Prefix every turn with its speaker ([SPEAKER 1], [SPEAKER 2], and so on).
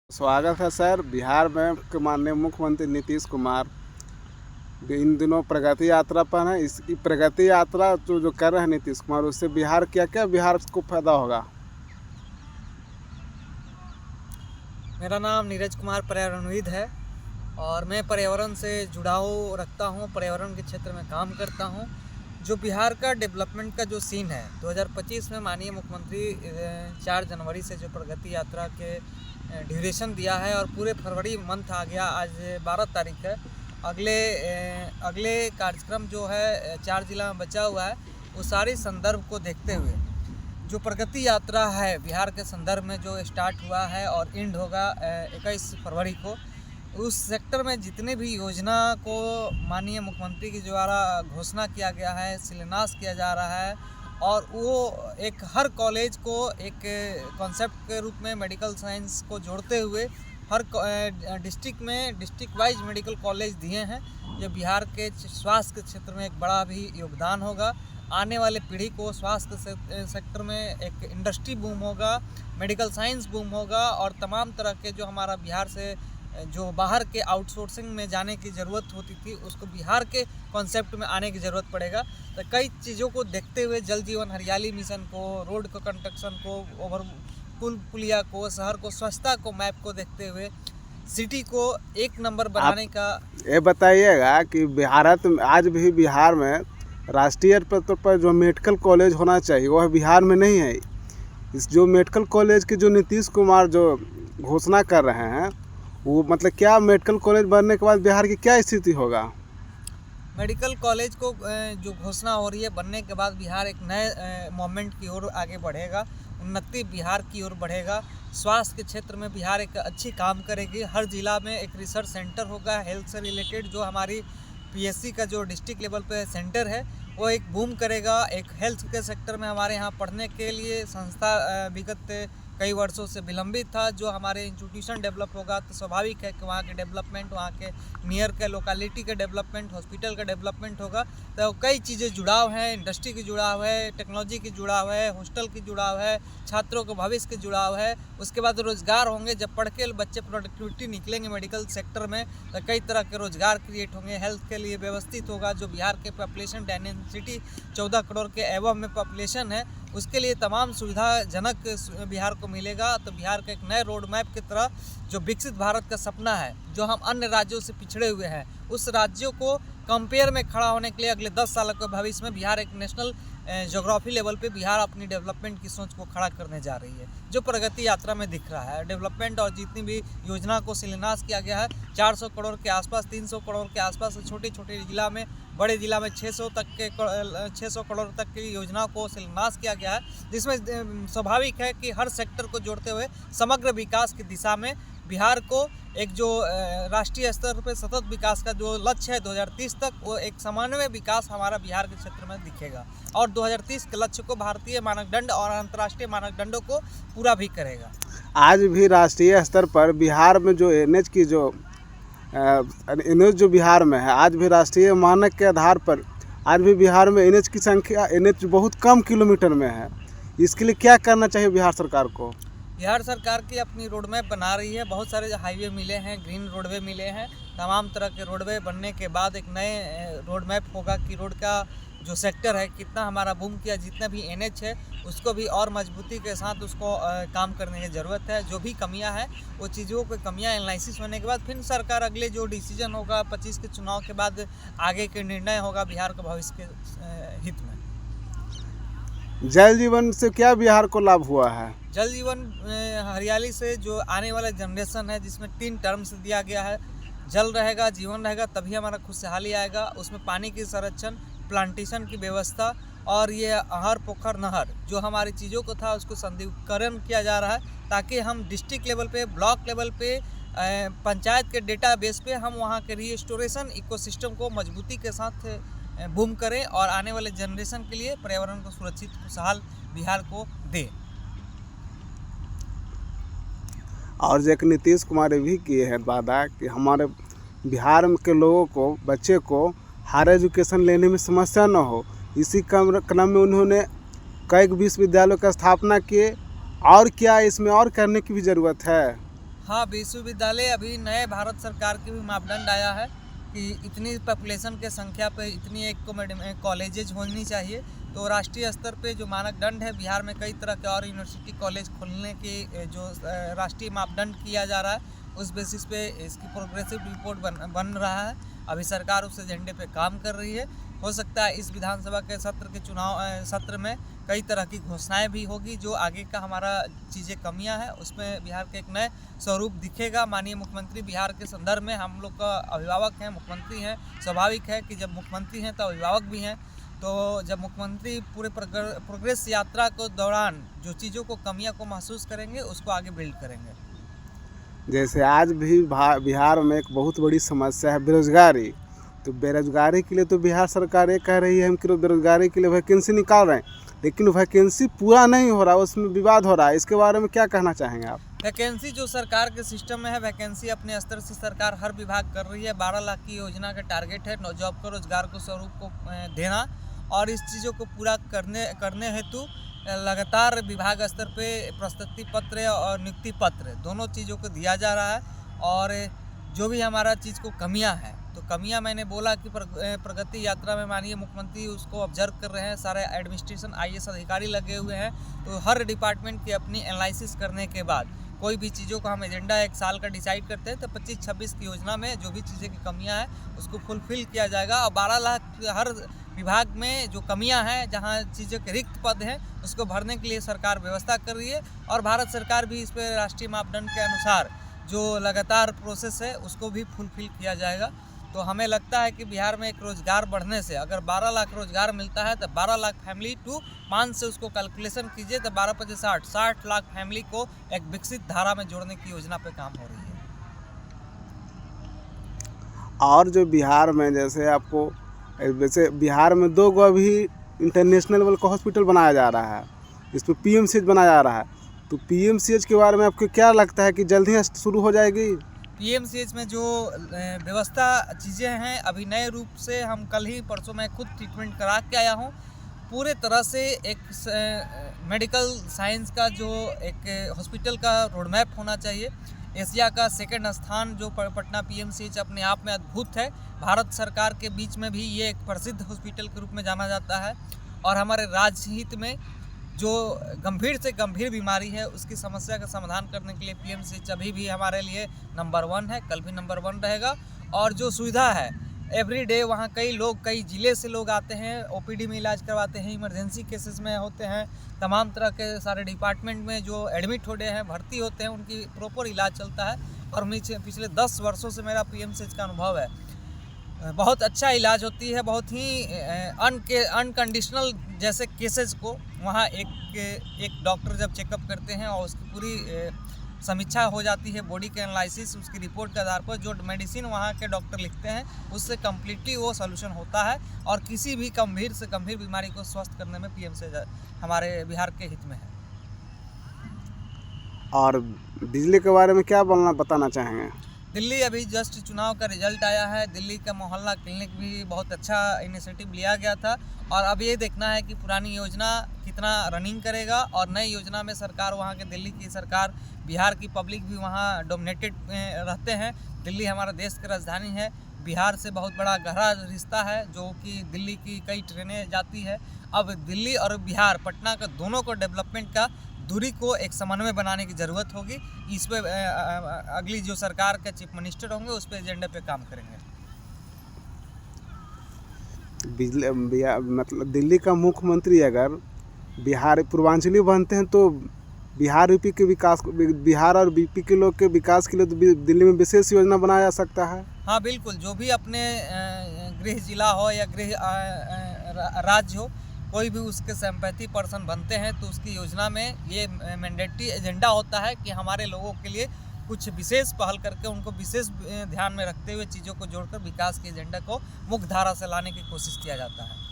[SPEAKER 1] स्वागत है सर। बिहार में के माननीय मुख्यमंत्री नीतीश कुमार इन दिनों प्रगति यात्रा पर हैं। इस प्रगति यात्रा जो कर रहे हैं नीतीश कुमार, उससे बिहार को फायदा होगा?
[SPEAKER 2] मेरा नाम नीरज कुमार पर्यावरणविद है और मैं पर्यावरण से जुड़ाव रखता हूँ, पर्यावरण के क्षेत्र में काम करता हूँ। जो बिहार का डेवलपमेंट का जो सीन है, 2025 में माननीय मुख्यमंत्री 4 जनवरी से जो प्रगति यात्रा के ड्यूरेशन दिया है और पूरे फरवरी मंथ आ गया, आज 12 तारीख है। अगले कार्यक्रम जो है 4 जिला में बचा हुआ है, वो सारे संदर्भ को देखते हुए जो प्रगति यात्रा है बिहार के संदर्भ में जो स्टार्ट हुआ है और एंड होगा 21 फरवरी को, उस सेक्टर में जितने भी योजना को माननीय मुख्यमंत्री के द्वारा घोषणा किया गया है, शिलान्यास किया जा रहा है और वो एक हर कॉलेज को एक कॉन्सेप्ट के रूप में मेडिकल साइंस को जोड़ते हुए हर डिस्ट्रिक्ट में डिस्ट्रिक्ट वाइज मेडिकल कॉलेज दिए हैं। जो बिहार के स्वास्थ्य के क्षेत्र में एक बड़ा भी योगदान होगा। आने वाले पीढ़ी को स्वास्थ्य सेक्टर में एक इंडस्ट्री बूम होगा, मेडिकल साइंस बूम होगा और तमाम तरह के जो हमारा बिहार से जो बाहर के आउटसोर्सिंग में जाने की ज़रूरत होती थी, उसको बिहार के कॉन्सेप्ट में आने की ज़रूरत पड़ेगा। तो कई चीज़ों को देखते हुए जल जीवन हरियाली मिशन को, रोड को कंस्ट्रक्शन को, ओवर पुलिया को, शहर को स्वच्छता को, मैप को देखते हुए सिटी को एक नंबर बनाने का।
[SPEAKER 1] ये बताइएगा कि आज भी बिहार में राष्ट्रीय स्तर पर जो मेडिकल कॉलेज होना चाहिए वह बिहार में नहीं है। इस जो मेडिकल कॉलेज की जो नीतीश कुमार जो घोषणा कर रहे हैं, वो मतलब क्या मेडिकल कॉलेज बनने के बाद बिहार की क्या स्थिति होगा?
[SPEAKER 2] मेडिकल कॉलेज को जो घोषणा हो रही है बनने के बाद बिहार एक नए मोमेंट की ओर आगे बढ़ेगा, उन्नति बिहार की ओर बढ़ेगा। स्वास्थ्य के क्षेत्र में बिहार एक अच्छी काम करेगी। हर जिला में एक रिसर्च सेंटर होगा हेल्थ से रिलेटेड। जो हमारी पीएससी का जो डिस्ट्रिक्ट लेवल पे सेंटर है वो एक बूम करेगा। एक हेल्थ के सेक्टर में हमारे यहाँ पढ़ने के लिए संस्था विगत कई वर्षों से विलंबित था। जो हमारे इंस्टीट्यूशन डेवलप होगा तो स्वाभाविक है कि वहाँ के डेवलपमेंट, वहाँ के नियर के लोकेलिटी का डेवलपमेंट, हॉस्पिटल का डेवलपमेंट होगा। तो कई चीज़ें जुड़ाव है, इंडस्ट्री की जुड़ाव है, टेक्नोलॉजी की जुड़ाव है, हॉस्टल की जुड़ाव है, छात्रों के भविष्य के जुड़ाव है। उसके बाद रोजगार होंगे। जब पढ़ के बच्चे प्रोडक्टिविटी निकलेंगे मेडिकल सेक्टर में तो कई तरह के रोजगार क्रिएट होंगे। हेल्थ के लिए व्यवस्थित होगा। जो बिहार के पॉपुलेशन डेंसिटी 14 करोड़ के एवं में पॉपुलेशन है, उसके लिए तमाम सुविधाजनक बिहार को मिलेगा। तो बिहार का एक नए रोड मैप की तरह जो विकसित भारत का सपना है, जो हम अन्य राज्यों से पिछड़े हुए हैं, उस राज्यों को कंपेयर में खड़ा होने के लिए अगले 10 साल के भविष्य में बिहार एक नेशनल ज्योग्राफी लेवल पे बिहार अपनी डेवलपमेंट की सोच को खड़ा करने जा रही है, जो प्रगति यात्रा में दिख रहा है। डेवलपमेंट और जितनी भी योजना को शिलान्यास किया गया है, 400 करोड़ के आसपास, 300 करोड़ के आसपास, छोटे छोटे जिला में, बड़े जिला में 600 करोड़ तक की योजना को शिलान्यास किया गया है, जिसमें स्वाभाविक है कि हर सेक्टर को जोड़ते हुए समग्र विकास की दिशा में बिहार को एक जो राष्ट्रीय स्तर पर सतत विकास का जो लक्ष्य है 2030 तक, वो एक समन्वय विकास हमारा बिहार के क्षेत्र में दिखेगा और 2030 के लक्ष्य को भारतीय मानदंड और अंतर्राष्ट्रीय मानदंडों को पूरा भी करेगा।
[SPEAKER 1] आज भी राष्ट्रीय स्तर पर बिहार में जो एनएच जो बिहार में है, आज भी राष्ट्रीय मानक के आधार पर आज भी बिहार में एनएच की संख्या बहुत कम किलोमीटर में है। इसके लिए क्या करना चाहिए बिहार सरकार को?
[SPEAKER 2] बिहार सरकार की अपनी रोड मैप बना रही है। बहुत सारे हाईवे मिले हैं, ग्रीन रोडवे मिले हैं। तमाम तरह के रोडवे बनने के बाद एक नए रोड मैप होगा कि रोड का जो सेक्टर है कितना हमारा बूम किया। जितना भी एनएच है उसको भी और मजबूती के साथ उसको काम करने की ज़रूरत है। जो भी कमियां हैं वो चीज़ों की कमियां एनालिसिस होने के बाद फिर सरकार अगले जो डिसीजन होगा 25 के चुनाव के बाद आगे के निर्णय होगा बिहार के भविष्य के हित में।
[SPEAKER 1] जल जीवन से क्या बिहार को लाभ हुआ है?
[SPEAKER 2] जल जीवन हरियाली से जो आने वाला जनरेशन है, जिसमें 3 टर्म्स दिया गया है, जल रहेगा, जीवन रहेगा, तभी हमारा खुशहाली आएगा। उसमें पानी की संरक्षण, प्लांटेशन की व्यवस्था और ये हर पोखर नहर जो हमारी चीज़ों को था उसको संदीकरण किया जा रहा है, ताकि हम डिस्ट्रिक्ट लेवल पे, ब्लॉक लेवल पे, पंचायत के डेटाबेस पे हम वहाँ के रिस्टोरेशन इकोसिस्टम को मजबूती के साथ बूम करें और आने वाले जनरेशन के लिए पर्यावरण को सुरक्षित खुशहाल बिहार को दें।
[SPEAKER 1] और जो एक नीतीश कुमार भी किए हैं वादा कि हमारे बिहार के लोगों को, बच्चे को हायर एजुकेशन लेने में समस्या न हो। इसी क्रम में उन्होंने कई विश्वविद्यालयों की स्थापना किए। और क्या इसमें और करने की भी ज़रूरत है?
[SPEAKER 2] हाँ, विश्वविद्यालय अभी नए भारत सरकार के भी मापदंड आया है कि इतनी पॉपुलेशन के संख्या पे इतनी एक कॉलेजेज होनी चाहिए। तो राष्ट्रीय स्तर पे जो मानदंड है, बिहार में कई तरह के और यूनिवर्सिटी कॉलेज खोलने की जो राष्ट्रीय मापदंड किया जा रहा है, उस बेसिस पे इसकी प्रोग्रेसिव रिपोर्ट बन रहा है। अभी सरकार उस एजेंडे पे काम कर रही है। हो सकता है इस विधानसभा के सत्र में कई तरह की घोषणाएं भी होगी, जो आगे का हमारा चीज़ें कमियां हैं उसमें बिहार के एक नए स्वरूप दिखेगा। माननीय मुख्यमंत्री बिहार के संदर्भ में हम लोग का अभिभावक हैं, मुख्यमंत्री हैं। स्वाभाविक है कि जब मुख्यमंत्री हैं तो अभिभावक भी हैं। तो जब मुख्यमंत्री पूरे प्रोग्रेस यात्रा को दौरान जो चीज़ों को कमियां को महसूस करेंगे, उसको आगे बिल्ड करेंगे।
[SPEAKER 1] जैसे आज भी बिहार में एक बहुत बड़ी समस्या है बेरोजगारी। तो बेरोजगारी के लिए तो बिहार सरकार ये कह रही है हम कि बेरोजगारी के लिए वैकेंसी निकाल रहे हैं, लेकिन वैकेंसी पूरा नहीं हो रहा, उसमें विवाद हो रहा है। इसके बारे में क्या कहना चाहेंगे आप?
[SPEAKER 2] वैकेंसी जो सरकार के सिस्टम में है, वैकेंसी अपने स्तर से सरकार हर विभाग कर रही है। 12 लाख की योजना का टारगेट है जॉब को, रोजगार को स्वरूप को देना, और इस चीज़ों को पूरा करने हेतु लगातार विभाग स्तर पे प्रशस्ति पत्र और नियुक्ति पत्र दोनों चीज़ों को दिया जा रहा है। और जो भी हमारा चीज़ को कमियां हैं, तो कमियां मैंने बोला कि प्रगति यात्रा में माननीय मुख्यमंत्री उसको ऑब्जर्व कर रहे हैं। सारे एडमिनिस्ट्रेशन IAS अधिकारी लगे हुए हैं। तो हर डिपार्टमेंट की अपनी एनालिसिस करने के बाद कोई भी चीज़ों का हम एजेंडा एक साल का डिसाइड करते हैं, तो 25-26 की योजना में जो भी चीज़ें की कमियां हैं उसको फुलफिल किया जाएगा। और 12 लाख हर विभाग में जो कमियां हैं, जहां चीज़ों के रिक्त पद हैं, उसको भरने के लिए सरकार व्यवस्था कर रही है। और भारत सरकार भी इस पर राष्ट्रीय मापदंड के अनुसार जो लगातार प्रोसेस है उसको भी फुलफिल किया जाएगा। तो हमें लगता है कि बिहार में एक रोज़गार बढ़ने से अगर 12 लाख रोज़गार मिलता है, तो 12 लाख फैमिली टू 5 से उसको कैलकुलेशन कीजिए, तो 12 × 5 = 60 लाख फैमिली को एक विकसित धारा में जोड़ने की योजना पे काम हो रही है।
[SPEAKER 1] और जो बिहार में जैसे बिहार में 2 गो अभी इंटरनेशनल लेवल का हॉस्पिटल बनाया जा रहा है, इस पर PMCH बनाया जा रहा है। तो PMCH के बारे में आपको क्या लगता है कि जल्द ही शुरू हो जाएगी?
[SPEAKER 2] PMCH में जो व्यवस्था चीज़ें हैं, अभी नए रूप से हम कल ही परसों मैं खुद ट्रीटमेंट करा के आया हूँ। पूरे तरह से एक मेडिकल साइंस का जो एक हॉस्पिटल का रोडमैप होना चाहिए। एशिया का 2nd स्थान जो पटना PMCH अपने आप में अद्भुत है। भारत सरकार के बीच में भी ये एक प्रसिद्ध हॉस्पिटल के रूप में जाना जाता है। और हमारे राज्य हित में जो गंभीर से गंभीर बीमारी है, उसकी समस्या का समाधान करने के लिए PMCH अभी भी हमारे लिए नंबर 1 है, कल भी नंबर 1 रहेगा। और जो सुविधा है, एवरीडे वहाँ कई ज़िले से लोग आते हैं, OPD में इलाज करवाते हैं, इमरजेंसी केसेस में होते हैं, तमाम तरह के सारे डिपार्टमेंट में जो एडमिट होते हैं, भर्ती होते हैं, उनकी प्रॉपर इलाज चलता है। और पिछले 10 वर्षों से मेरा PMCH का अनुभव है, बहुत अच्छा इलाज होती है। बहुत ही अनकंडीशनल जैसे केसेस को वहाँ एक डॉक्टर जब चेकअप करते हैं और उसकी पूरी समीक्षा हो जाती है, बॉडी के एनालिसिस, उसकी रिपोर्ट के आधार पर जो मेडिसिन वहाँ के डॉक्टर लिखते हैं, उससे कम्प्लीटली वो सॉल्यूशन होता है। और किसी भी गंभीर से गंभीर बीमारी को स्वस्थ करने में PMCH हमारे बिहार के हित में है।
[SPEAKER 1] और बिजली के बारे में क्या बताना चाहेंगे?
[SPEAKER 2] दिल्ली अभी जस्ट चुनाव का रिजल्ट आया है। दिल्ली का मोहल्ला क्लिनिक भी बहुत अच्छा इनिशिएटिव लिया गया था। और अब ये देखना है कि पुरानी योजना कितना रनिंग करेगा, और नई योजना में सरकार, वहाँ के दिल्ली की सरकार, बिहार की पब्लिक भी वहाँ डोमिनेटेड रहते हैं। दिल्ली हमारा देश की राजधानी है, बिहार से बहुत बड़ा गहरा रिश्ता है, जो कि दिल्ली की कई ट्रेनें जाती है। अब दिल्ली और बिहार, पटना का दोनों को डेवलपमेंट का दूरी को एक समन्वय बनाने की ज़रूरत होगी। इस पे अगली जो सरकार के चीफ मिनिस्टर होंगे, उस पे एजेंडे पे काम करेंगे।
[SPEAKER 1] मतलब दिल्ली का मुख्यमंत्री अगर बिहार पूर्वांचली बनते हैं, तो बिहार और यूपी के लोग के विकास के लिए तो दिल्ली में विशेष योजना बनाया जा सकता है।
[SPEAKER 2] हाँ बिल्कुल, जो भी अपने गृह जिला हो या गृह राज्य हो, कोई भी उसके सिंपैथी पर्सन बनते हैं, तो उसकी योजना में ये मैंडेटरी एजेंडा होता है कि हमारे लोगों के लिए कुछ विशेष पहल करके, उनको विशेष ध्यान में रखते हुए चीज़ों को जोड़कर विकास के एजेंडा को मुख्य धारा से लाने की कोशिश किया जाता है।